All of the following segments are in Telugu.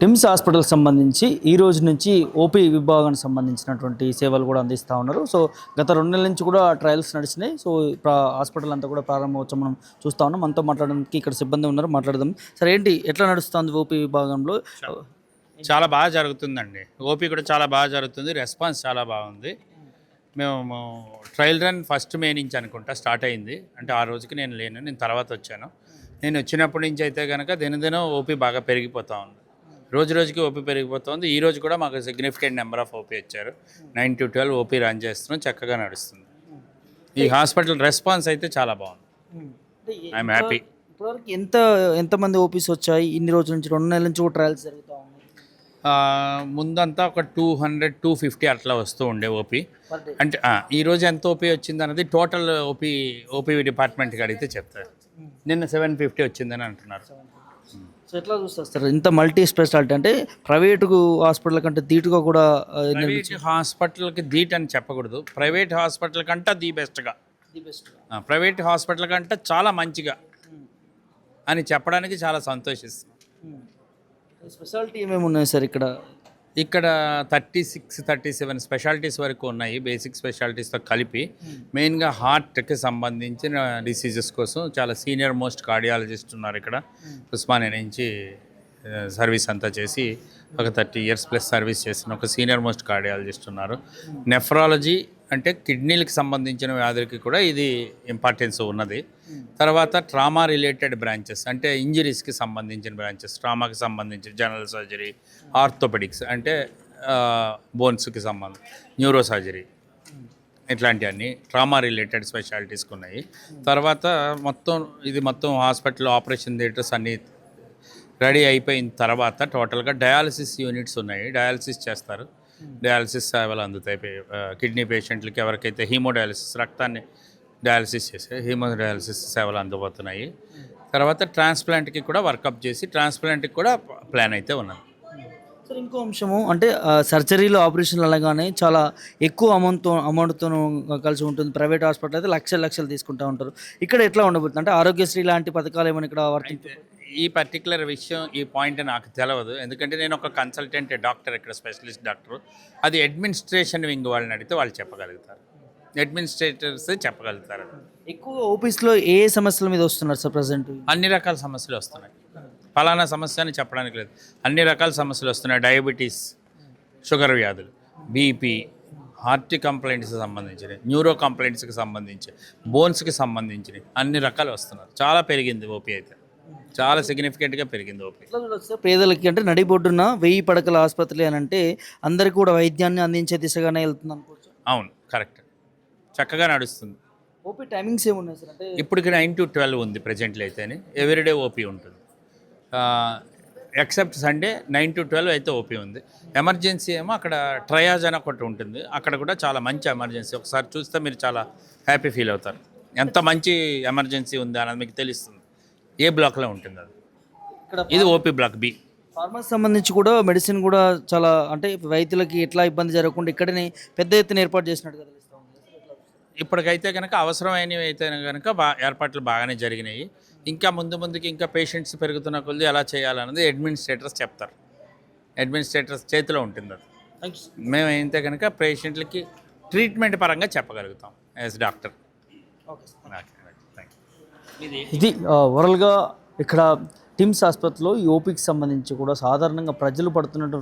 టిమ్స్ హాస్పిటల్‌కి సంబంధించి ఈ రోజు నుంచి ఓపీ విభాగానికి సంబంధించినటువంటి సేవలు కూడా అందిస్తా ఉన్నారు. సో, గత 2 నెలల నుంచి కూడా ట్రయల్స్ నడిచినాయి. సో, హాస్పిటల్ అంతా కూడా ప్రారంభోత్సవం మనం చూస్తా ఉన్నాం. మనతో మాట్లాడడానికి ఇక్కడ సిబ్బంది ఉన్నారు. మాట్లాడదాం. సరే ఏంటి ఎట్లా నడుస్తుంది ఓపీ విభాగంలో? చాలా బాగా జరుగుతుందండి. ఓపీ కూడా చాలా బాగా జరుగుతుంది. రెస్పాన్స్ చాలా బాగుంది. మేము ట్రయల్ రన్ ఫస్ట్ మే నుంచి అనుకుంటా స్టార్ట్ అయింది. అంటే ఆ రోజుకి నేను లేను. నేను తర్వాత వచ్చాను. నేను వచ్చినప్పటి నుంచి అయితే కనుక దినదినం ఓపీ బాగా పెరిగిపోతూ ఉంది. రోజు రోజుకి ఓపీ పెరిగిపోతుంది. ఈ రోజు కూడా మాకు సిగ్నిఫికెంట్ నెంబర్ ఆఫ్ ఓపీ ఇచ్చారు. 9 to 12 ఓపీ రన్ చేస్తున్నాం. చక్కగా నడుస్తుంది. ఈ హాస్పిటల్ రెస్పాన్స్ అయితే చాలా బాగుంది. I'm happy. ఇప్పటివరకు ఎంతమంది ఓపీస్ వచ్చాయి? ఇన్ని రోజుల నుంచి 2 నెలల నుంచి కూడా ట్రయల్స్ జరుగుతూ ఉన్నాయి. ముందంతా ఒక 200, 250 అట్లా వస్తూ ఉండే ఓపీ. అంటే ఈరోజు ఎంత ఓపీ వచ్చింది అన్నది టోటల్ ఓపీ డిపార్ట్మెంట్కి అడిగితే చెప్తారు. నిన్న 750 వచ్చిందని అంటున్నారు. సో ఎట్లా చూస్తారు సార్? ఇంత మల్టీ స్పెషాలిటీ అంటే ప్రైవేటు హాస్పిటల్ కంటే ధీటుగా కూడా ప్రైవేట్ హాస్పిటల్కి ధీట్ అని చెప్పకూడదు. ప్రైవేట్ హాస్పిటల్ కంటే ది బెస్ట్గా, ప్రైవేట్ హాస్పిటల్ కంటే చాలా మంచిగా అని చెప్పడానికి చాలా సంతోషిస్తున్నాం. స్పెషాలిటీ ఏమేమి ఉన్నాయి సార్ ఇక్కడ? ఇక్కడ 36, 37 స్పెషాలిటీస్ వరకు ఉన్నాయి. బేసిక్ స్పెషాలిటీస్తో కలిపి మెయిన్గా హార్ట్కి సంబంధించిన డిసీజెస్ కోసం చాలా సీనియర్ మోస్ట్ కార్డియాలజిస్ట్ ఉన్నారు ఇక్కడ. ఉస్మానియా నుంచి సర్వీస్ అంతా చేసి ఒక 30 years ప్లస్ సర్వీస్ చేసిన ఒక సీనియర్ మోస్ట్ కార్డియాలజిస్ట్ ఉన్నారు. నెఫ్రాలజీ అంటే కిడ్నీలకు సంబంధించిన వ్యాధులకి కూడా ఇది ఇంపార్టెన్స్ ఉన్నది. తర్వాత ట్రామా రిలేటెడ్ బ్రాంచెస్ అంటే ఇంజరీస్కి సంబంధించిన బ్రాంచెస్, ట్రామాకి సంబంధించిన జనరల్ సర్జరీ, ఆర్థోపెడిక్స్ అంటే బోన్స్కి సంబంధించి, న్యూరో సర్జరీ ఇట్లాంటివన్నీ ట్రామా రిలేటెడ్ స్పెషాలిటీస్కి ఉన్నాయి. తర్వాత మొత్తం హాస్పిటల్ ఆపరేషన్ థియేటర్స్ అన్నీ రెడీ అయిపోయిన తర్వాత టోటల్గా డయాలసిస్ యూనిట్స్ ఉన్నాయి. డయాలసిస్ చేస్తారు. డయాలసిస్ సేవలు అందుతాయి. కిడ్నీ పేషెంట్లకి ఎవరికైతే హీమోడయాలసిస్ రక్తాన్ని డయాలసిస్ చేసే హీమోడయాలసిస్ సేవలు అందబోతున్నాయి. తర్వాత ట్రాన్స్ప్లాంట్కి కూడా వర్కప్ చేసి ట్రాన్స్ప్లాంట్కి కూడా ప్లాన్ అయితే ఉన్నది. సార్ ఇంకో అంశము అంటే సర్జరీలో ఆపరేషన్లు అనగానే చాలా ఎక్కువ అమౌంట్తో కలిసి ఉంటుంది. ప్రైవేట్ హాస్పిటల్ అయితే లక్షలు తీసుకుంటూ ఉంటారు. ఇక్కడ ఎట్లా ఉండబోతుంది అంటే ఆరోగ్యశ్రీ లాంటి పథకాలు ఏమైనా ఇక్కడ వర్తించే? ఈ పర్టికులర్ విషయం, ఈ పాయింట్ నాకు తెలియదు. ఎందుకంటే నేను ఒక కన్సల్టెంట్ డాక్టర్, ఇక్కడ స్పెషలిస్ట్ డాక్టర్. అది అడ్మినిస్ట్రేషన్ వింగ్ వాళ్ళని అడిగితే వాళ్ళు చెప్పగలుగుతారు. అడ్మినిస్ట్రేటర్స్ చెప్పగలుగుతారు. ఎక్కువ ఆఫీస్లో ఏ సమస్యల మీద వస్తున్నారు సార్ ప్రజెంట్? అన్ని రకాల సమస్యలు వస్తున్నాయి. ఫలానా సమస్య అని చెప్పడానికి లేదు. అన్ని రకాల సమస్యలు వస్తున్నాయి. డయాబెటీస్, షుగర్ వ్యాధులు, బీపీ, హార్ట్ కంప్లైంట్స్కి సంబంధించినవి, న్యూరో కంప్లైంట్స్కి సంబంధించి, బోన్స్కి సంబంధించినవి అన్ని రకాలు వస్తున్నారు. చాలా పెరిగింది ఓపీ అయితే, చాలా సిగ్నిఫికెంట్గా పెరిగింది ఓపీ. పేదలకి అంటే నడిబొడ్డున 1000 పడకల ఆసుపత్రి అని అంటే అందరికీ కూడా వైద్యాన్ని అందించే దిశగానే వెళ్తుంది అనుకోవచ్చు. అవును, కరెక్ట్. చక్కగా నడుస్తుంది. ఓపీ టైమింగ్స్ ఏమున్నాయి సార్? అంటే ఇప్పటికి 9 to 12 ఉంది ప్రజెంట్లీ అయితేనే. ఎవ్రీడే ఓపీ ఉంటుంది. ఎక్సెప్ట్ సండే 9 to 12 అయితే ఓపీ ఉంది. ఎమర్జెన్సీ ఏమో అక్కడ ట్రయాజ్ అని ఒకటి ఉంటుంది. అక్కడ కూడా చాలా మంచి ఎమర్జెన్సీ. ఒకసారి చూస్తే మీరు చాలా హ్యాపీ ఫీల్ అవుతారు. ఎంత మంచి ఎమర్జెన్సీ ఉంది అన్నది మీకు తెలుస్తుంది. ఏ బ్లాక్లో ఉంటుంది అది. ఇక్కడ ఇది ఓపీ బ్లాక్ బి. ఫార్మసీ సంబంధించి కూడా మెడిసిన్ కూడా చాలా అంటే రైతులకి ఎట్లా ఇబ్బంది జరగకుండా ఇక్కడనే పెద్ద ఎత్తున ఏర్పాటు చేసినట్టుగా తెలుస్తుంది. ఇప్పటికైతే కనుక అవసరమైనవి అయితే కనుక ఏర్పాట్లు బాగానే జరిగినాయి. ఇంకా ముందుకి ఇంకా పేషెంట్స్ పెరుగుతున్న కొద్ది ఎలా చేయాలన్నది అడ్మినిస్ట్రేటర్స్ చెప్తారు. అడ్మినిస్ట్రేటర్స్ చేతిలో ఉంటుంది అది. మేము అయితే కనుక పేషెంట్లకి ట్రీట్మెంట్ పరంగా చెప్పగలుగుతాం యాజ్ డాక్టర్. ఇది ఓవరాల్గా ఇక్కడ టిమ్స్ ఆసుపత్రిలో ఈ ఓపీకి సంబంధించి కూడా సాధారణంగా ప్రజలు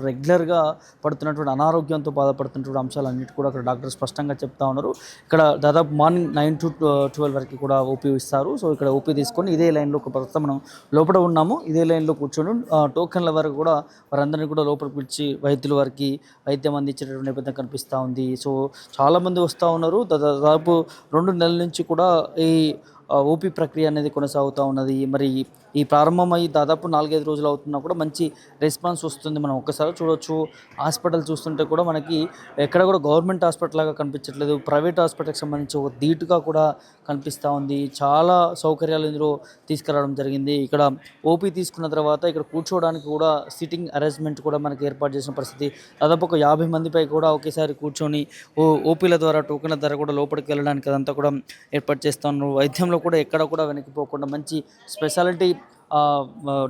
రెగ్యులర్గా పడుతున్నటువంటి అనారోగ్యంతో బాధపడుతున్నటువంటి అంశాలన్నిటి కూడా అక్కడ డాక్టర్ స్పష్టంగా చెప్తా ఉన్నారు. ఇక్కడ దాదాపు మార్నింగ్ 9 to 12 వరకు కూడా ఓపీ ఇస్తారు. సో ఇక్కడ ఓపీ తీసుకొని ఇదే లైన్లో ప్రస్తుతం మనం లోపల ఉన్నాము. ఇదే లైన్లో కూర్చొని టోకెన్ల వరకు కూడా వారందరినీ కూడా లోపలికి పిలిచి వైద్యుల వారికి వైద్యం అందించేటటువంటి నేపథ్యం కనిపిస్తూ ఉంది. సో చాలామంది వస్తూ ఉన్నారు. దాదాపు 2 నెలల నుంచి కూడా ఈ ఓపీ ప్రక్రియ అనేది కొనసాగుతూ ఉన్నది. మరి ఈ ప్రారంభమై దాదాపు 4-5 రోజులు అవుతున్నా కూడా మంచి రెస్పాన్స్ వస్తుంది. మనం ఒక్కసారి చూడవచ్చు. హాస్పిటల్ చూస్తుంటే కూడా మనకి ఎక్కడ కూడా గవర్నమెంట్ హాస్పిటల్ లాగా కనిపించట్లేదు. ప్రైవేట్ హాస్పిటల్కి సంబంధించి ఒక ధీటుగా కూడా కనిపిస్తూ ఉంది. చాలా సౌకర్యాలు ఇందులో తీసుకురావడం జరిగింది. ఇక్కడ ఓపీ తీసుకున్న తర్వాత ఇక్కడ కూర్చోవడానికి కూడా సిట్టింగ్ అరేంజ్మెంట్ కూడా మనకి ఏర్పాటు చేసిన పరిస్థితి. దాదాపు ఒక 50 మందిపై కూడా ఒకేసారి కూర్చొని ఓపీల ద్వారా టోకెన్ల ద్వారా కూడా లోపలికి వెళ్ళడానికి అదంతా కూడా ఏర్పాటు చేస్తూ ఉన్నారు. వైద్యంలో కూడా ఎక్కడ కూడా వెనక్కిపోకుండా మంచి స్పెషాలిటీ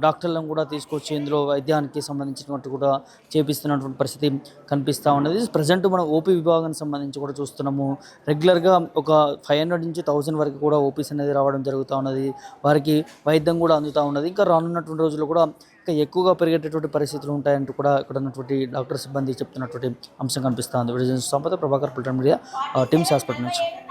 డాక్టర్లను కూడా తీసుకొచ్చి ఇందులో వైద్యానికి సంబంధించినటువంటి కూడా చేపిస్తున్నటువంటి పరిస్థితి కనిపిస్తూ ఉన్నది. ప్రజెంట్ మనం ఓపీ విభాగానికి సంబంధించి కూడా చూస్తున్నాము. రెగ్యులర్గా ఒక 500 నుంచి 1000 వరకు కూడా ఓపీస్ అనేది రావడం జరుగుతూ ఉన్నది. వారికి వైద్యం కూడా అందుతూ ఉన్నది. ఇంకా రానున్నటువంటి రోజుల్లో కూడా ఇంకా ఎక్కువగా పెరిగేటటువంటి పరిస్థితులు ఉంటాయంటూ కూడా ఇక్కడ ఉన్నటువంటి డాక్టర్ సిబ్బంది చెప్తున్నటువంటి అంశం కనిపిస్తూ ఉంది. సంపద ప్రభాకర్, ప్రిటన్ మీడియా, టిమ్స్ హాస్పిటల్ నుంచి.